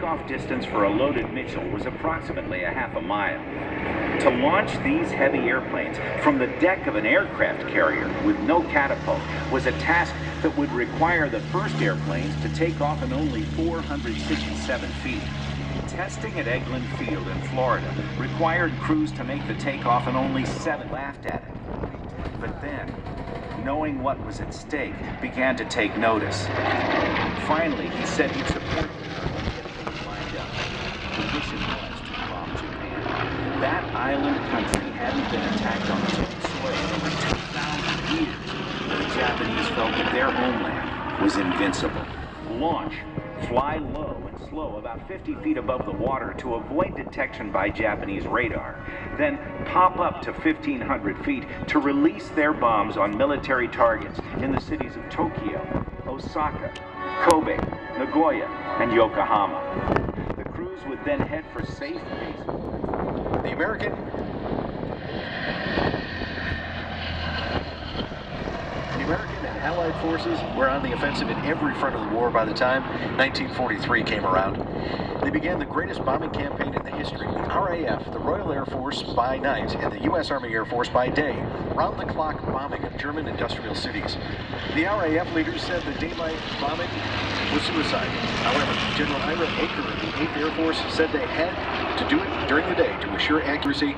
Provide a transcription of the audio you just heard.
takeoff distance for a loaded Mitchell was approximately a half a mile. To launch these heavy airplanes from the deck of an aircraft carrier with no catapult was a task that would require the first airplanes to take off in only 467 feet. Testing at Eglin Field in Florida required crews to make the takeoff in only 7. Laughed at it. But then, knowing what was at stake, began to take notice. Finally, he said he'd support the lined up. The mission was to bomb Japan. That island country hadn't been attacked on its own soil in over 2,000 years. The Japanese felt that their homeland was invincible. Launch, fly low and slow about 50 feet above the water to avoid detection by Japanese radar, then pop up to 1,500 feet to release their bombs on military targets in the cities of Tokyo, Osaka, Kobe, Nagoya, and Yokohama. The crews would then head for safe bases. The American and Allied forces were on the offensive in every front of the war by the time 1943 came around. They began the greatest bombing campaign in the history. The RAF, the Royal Air Force by night, and the U.S. Army Air Force by day, round-the-clock bombing of German industrial cities. The RAF leaders said the daylight bombing was suicide. However, General Ira Aker of the 8th Air Force said they had to do it during the day to assure accuracy